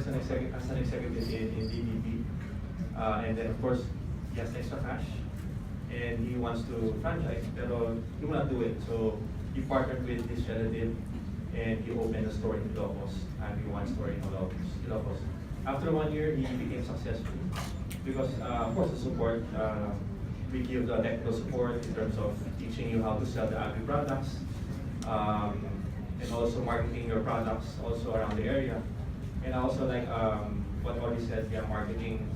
works as an executive in DBP. And then of course, he has extra cash and he wants to franchise, pero he will not do it. So he partnered with his relative and he opened a store in Ilocos, and he one store in Ilocos. After 1 year, he became successful because, of course, the support, we give the technical support in terms of teaching you how to sell the agri products, and also marketing your products also around the area. And also like what Audrey said, yeah, marketing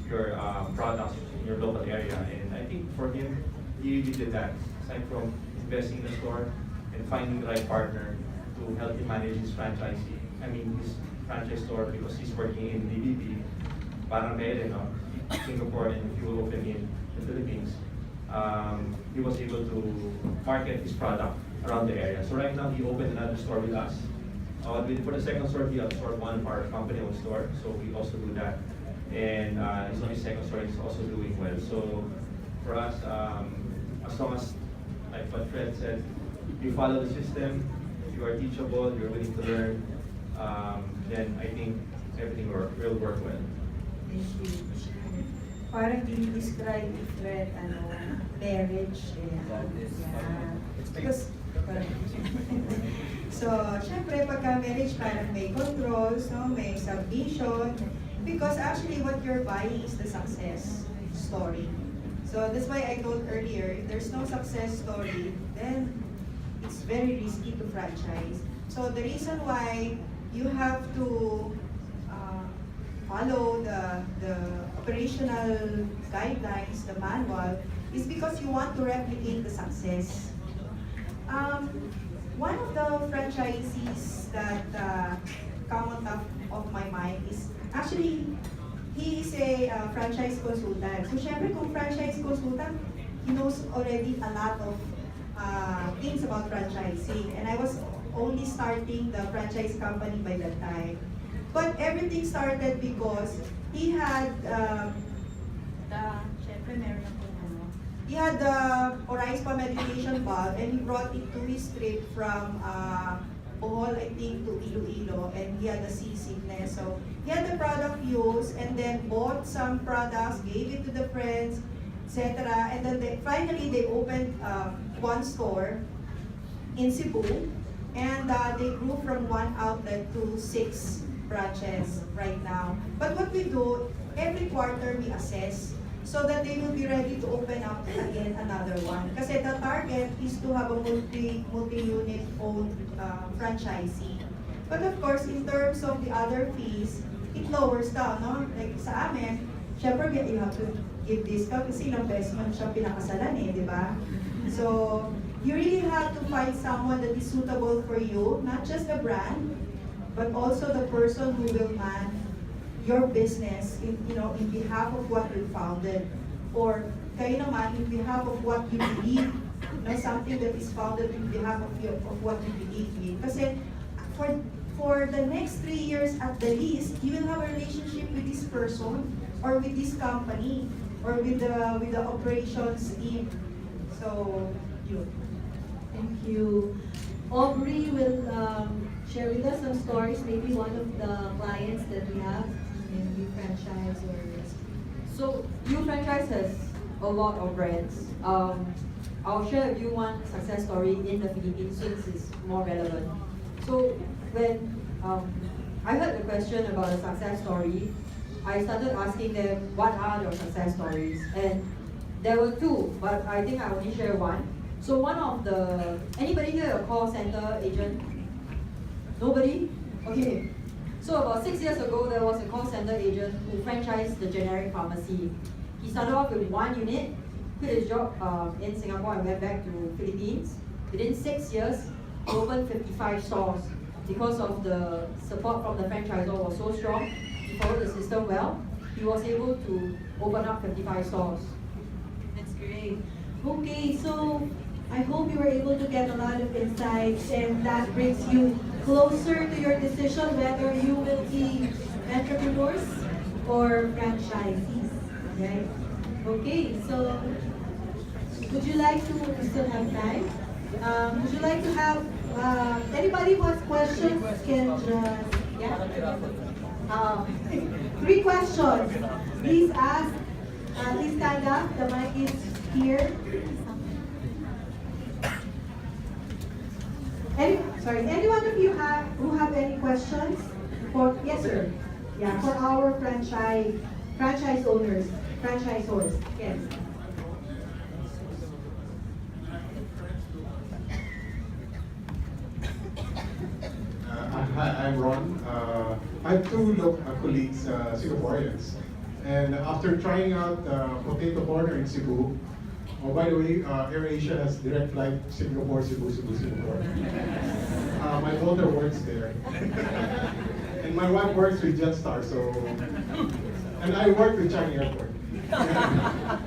your products in your local area. And I think for him, he really did that. Aside from investing in the store and finding the right partner to help him manage his franchise store, because he's working in DBP, parang kayo din, no? Singapore, and if you will open in the Philippines, he was able to market his product around the area. So right now, he opened another store with us. For the second store, he absorbed one of our company-owned store, so we also do that. And his only second store is also doing well. So for us, as long as, like what Fred said, you follow the system, you are teachable, you're willing to learn, then I think everything will work well. Thank you. Parang describe ni Fred, marriage. Yeah. Because, so, syempre, pagka marriage, parang may controls, no? May submission. Because actually, what you're buying is the success story. So, that's why I told earlier, if there's no success story, then it's very risky to franchise. So, the reason why you have to follow the operational guidelines, the manual, is because you want to replicate the success. One of the franchisees that come on top of my mind is actually he is a franchise consultant. So syempre kung franchise consultant, he knows already a lot of things about franchising. And I was only starting the franchise company by that time. But everything started because he had he had the Orispa medication bulb, and he brought it to his trip from Bohol, I think, to Iloilo, and he had the seasickness. So he had the product used, and then bought some products, gave it to the friends, etc. And then finally they opened one store in Cebu, and they grew from one outlet to 6 branches right now. But what we do, every quarter we assess so that they will be ready to open up again another one. Kasi the target is to have a multi-unit owned franchisee. But of course, in terms of the other fees, it lowers down, no? Like sa amin, syempre you have to give discount kasi ilang beses man siya pinakasalan di ba? So, you really have to find someone that is suitable for you, not just the brand, but also the person who will man your business in behalf of what you founded, or kayo naman in behalf of what you believe, something that is founded in behalf of what you believe in. Kasi for the next 3 years at the least, you will have a relationship with this person or with this company or with the operations team. So, Thank you. Aubrey will share with us some stories, maybe one of the clients that we have in U Franchise. So U Franchise has a lot of brands. I'll share with you one success story in the Philippines since it's more relevant. So when I heard the question about a success story, I started asking them what are their success stories, and there were 2, but I think I only share one. So one of anybody here a call center agent? Nobody? Okay. So about 6 years ago, there was a call center agent who franchised the generic pharmacy. He started off with 1 unit, quit his job in Singapore and went back to Philippines. Within 6 years, he opened 55 stores. Because of the support from the franchisor was so strong, he followed the system well, he was able to open up 55 stores. That's great. Okay, so I hope you were able to get a lot of insights, and that brings you closer to your decision whether you will be entrepreneurs or franchisees, right? Okay, so would you like to, we still have time, would you like to have, anybody who has questions can just, yeah? Three questions. Please ask. Please stand up. The mic is here. Any one of you who have any questions? Yes, sir. Yeah, for our franchise owners, franchisors. Yes. Hi, I'm Ron. I have two colleagues, Singaporeans, and after trying out potato corner in Cebu, oh, by the way, AirAsia has direct flight Singapore, Cebu, Singapore. My daughter works there, and my wife works with Jetstar, so, and I work with Changi Airport.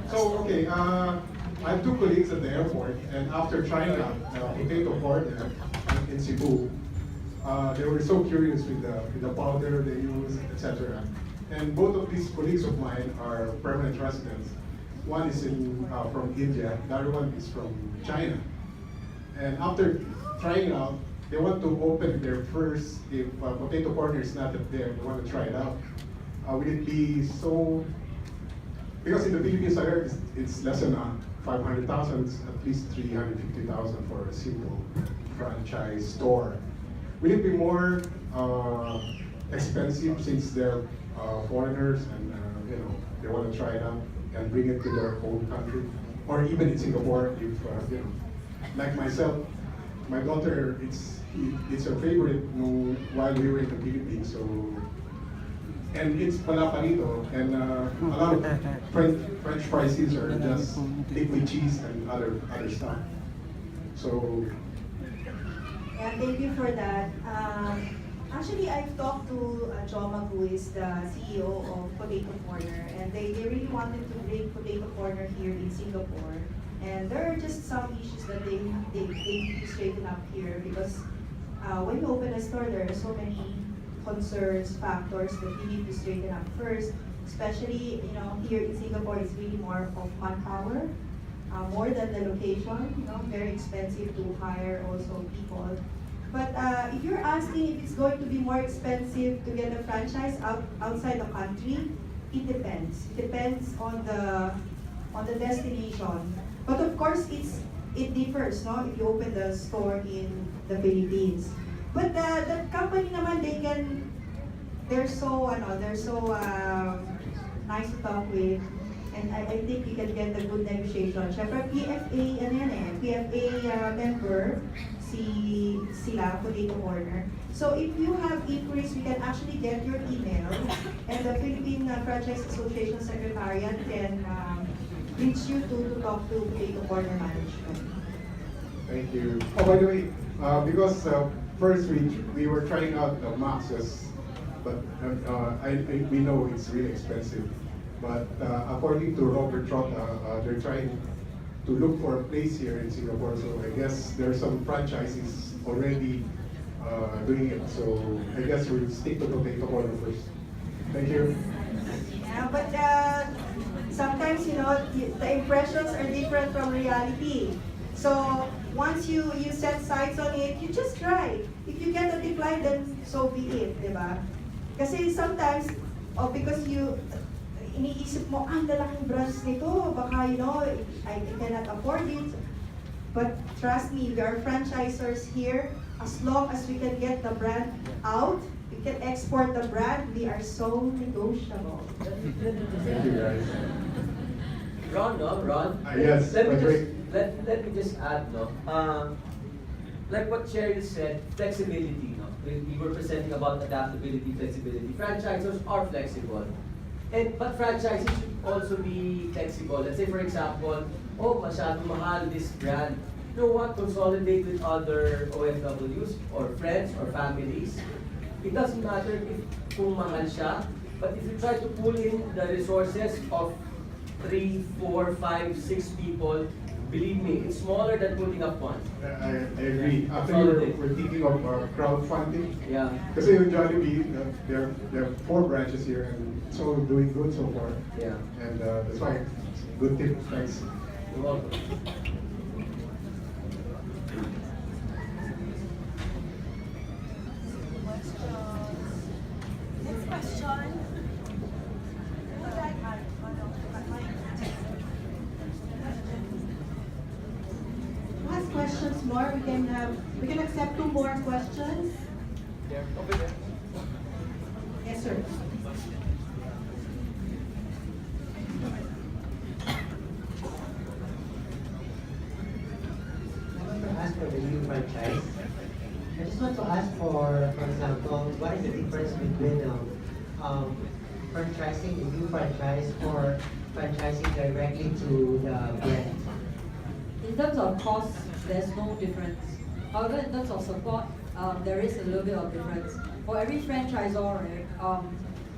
So, okay, I have two colleagues at the airport, and after trying out potato corner in Cebu, they were so curious with the powder they use, etc. And both of these colleagues of mine are permanent residents. One is from India, the other one is from China. And after trying out, they want to open their first, if potato corner is not there, they want to try it out. Will it be so, because in the Philippines I heard it's less than 500,000, it's at least 350,000 for a simple franchise store. Will it be more expensive since they're foreigners and they want to try it out and bring it to their own country, or even in Singapore? If like myself, my daughter, it's her favorite while we were in the Philippines. So, and it's palaparito, and a lot of French fries are just liquid cheese and other stuff. So. Yeah, thank you for that. Actually, I've talked to Joma, who is the CEO of Potato Corner, and they really wanted to bring Potato Corner here in Singapore. And there are just some issues that they need to straighten up here, because when you open a store, there are so many concerns, factors that you need to straighten up first. Especially, here in Singapore, it's really more of manpower. More than the location, very expensive to hire also people. But if you're asking if it's going to be more expensive to get a franchise outside the country, it depends. It depends on the destination. But of course, it differs, no? If you open the store in the Philippines. But the company naman, they're so nice to talk with. And I think you can get a good negotiation. Siyempre, PFA member, sila, Potato Corner. So if you have inquiries, we can actually get your email, and the Philippine Franchise Association Secretariat can reach you to talk to Potato Corner management. Thank you. Oh, by the way, because first we were trying out the Maxes, but we know it's really expensive. But according to Robert Trott, they're trying to look for a place here in Singapore. So I guess there are some franchises already doing it. So I guess we'll stick to Potato Corner first. Thank you. Yeah, but sometimes, the impressions are different from reality. So once you set sights on it, you just try. If you get a decline, then so be it, di ba? Kasi sometimes, because iniisip mo, ang lalaking brands nito, baka, I cannot afford it. But trust me, we are franchisors here. As long as we can get the brand out, we can export the brand, we are so negotiable. Thank you, guys. Ron? Yes, let me just add, like what Cheryl said, flexibility, we were presenting about adaptability, flexibility. Franchisors are flexible. But franchises should also be flexible. Let's say, for example, masyadong mahal this brand. You know what? Consolidate with other OFWs or friends or families. It doesn't matter if kung mahal siya, but if you try to pull in the resources of 3, 4, 5, 6 people, believe me, it's smaller than putting up one. I agree. Actually, we're thinking of crowdfunding. Yeah. Kasi yung Jollibee, there are 4 branches here, and it's all doing good so far. Yeah. And that's why, good tip. Thanks. You're welcome. Next question. more. We can accept 2 more questions. Yeah, over there. Yes, sir. I want to ask for the new franchise. I just want to ask for example, what is the difference between franchising a new franchise or franchising directly to the brand? In terms of cost, there's no difference. However, in terms of support, there is a little bit of difference. For every franchisor, right,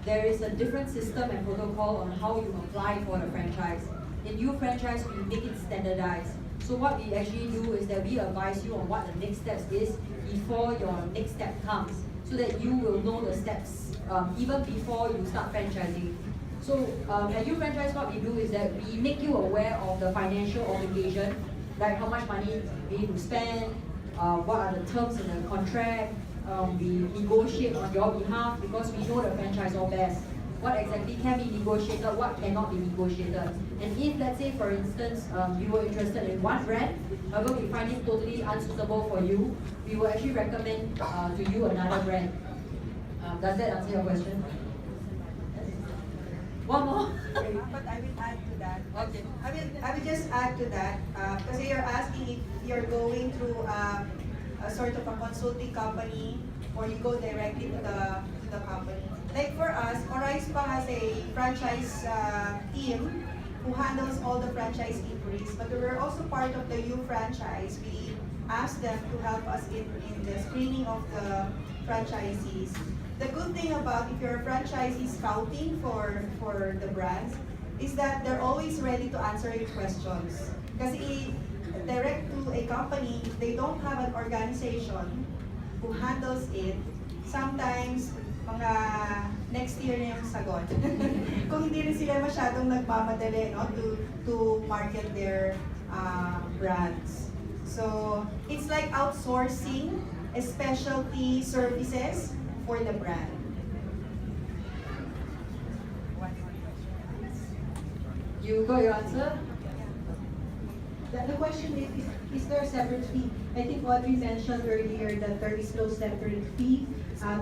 there is a different system and protocol on how you apply for the franchise. In new franchise, we make it standardized. So what we actually do is that we advise you on what the next steps is before your next step comes, so that you will know the steps even before you start franchising. So at new franchise, what we do is that we make you aware of the financial obligation, like how much money we need to spend, what are the terms in the contract. We negotiate on your behalf because we know the franchisor best. What exactly can be negotiated, what cannot be negotiated. And if, let's say, for instance, you were interested in one brand, however we find it totally unsuitable for you, we will actually recommend to you another brand. Does that answer your question? One more? But I will add to that. Okay. I will just add to that, because you're asking if you're going through a sort of a consulting company or you go directly to the company. Like for us, Oraispa has a franchise team who handles all the franchise inquiries, but we're also part of the U franchise. We ask them to help us in the screening of the franchisees. The good thing about if you're a franchisee scouting for the brands is that they're always ready to answer your questions. Kasi direct to a company, if they don't have an organization who handles it, sometimes mga next year na yung sagot. Kung hindi rin sila masyadong nagmamadali, no, to market their brands. So it's like outsourcing specialty services for the brand. You got your answer? The question is there a separate fee? I think Audrey mentioned earlier that there is no separate fee.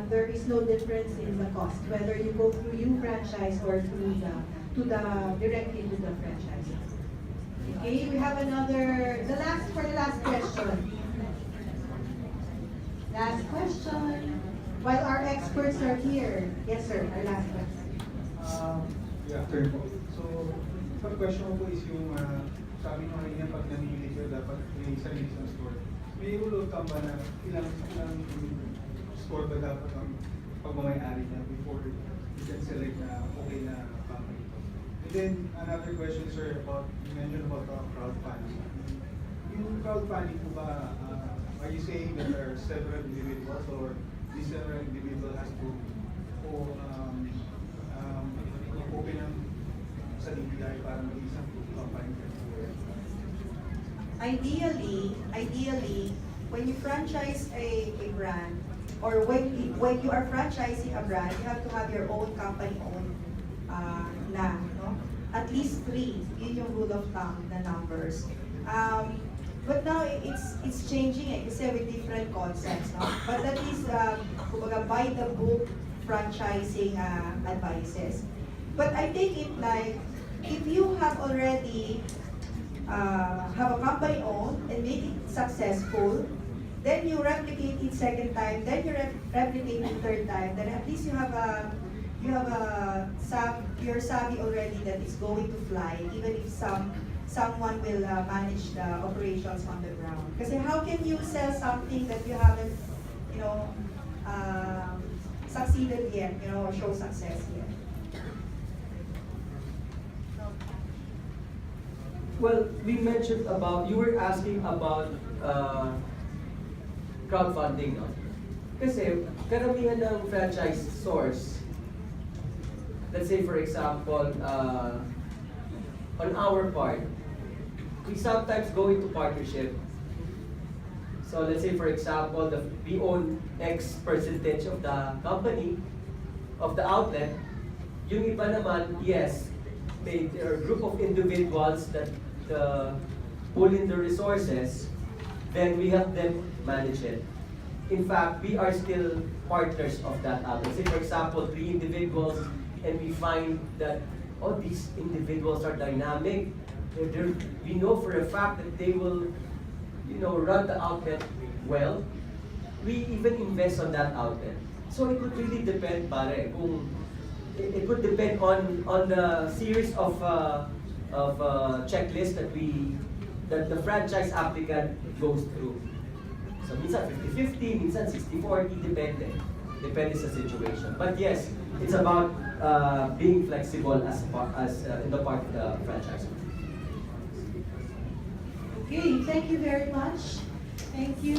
There is no difference in the cost, whether you go through you franchise or through directly to the franchise. Okay, we have the last question. Last question. While our experts are here. Yes, sir, our last question. Good afternoon po. So, pag question ko po is yung sabi nyo kanina pag namimili kayo dapat may sarili sa store. May rule of thumb ba na ilang store ba dapat ang pagmamayari niya before you can select na okay na company? And then, another question, sir, about, you mentioned about crowdfunding. Yung crowdfunding po ba, are you saying that there are several individuals or this several individual has to open ang sa DTI para maging isang company? Ideally, when you franchise a brand, or when you are franchising a brand, you have to have your own company owned no? At least 3. Yun yung rule of thumb, the numbers. But now it's changing kasi with different concepts, no? But that is kumbaga by the book franchising advices. But I take it like if you have already have a company owned and make it successful, then you replicate it second time, then you replicate it third time, then at least you're savvy already that it's going to fly, even if someone will manage the operations on the ground. Kasi how can you sell something that you haven't, succeeded yet, or show success yet? Well, we mentioned about, you were asking about crowdfunding, no? Kasi karamihan ng franchise stores, let's say for example, on our part, we sometimes go into partnership. So let's say for example, we own X percentage of the company, of the outlet. Yung iba naman, yes, there are a group of individuals that pull in the resources, then we help them manage it. In fact, we are still partners of that outlet. Say, for example, 3 individuals, and we find that, oh, these individuals are dynamic. We know for a fact that they will, run the outlet well. We even invest on that outlet. So it would really depend, pare, kung it would depend on the series of checklists that the franchise applicant goes through. So minsan 50-50, minsan 60-40, depende. Depende sa situation. But yes, it's about being flexible as in the part of the franchise. Okay, thank you very much. Thank you.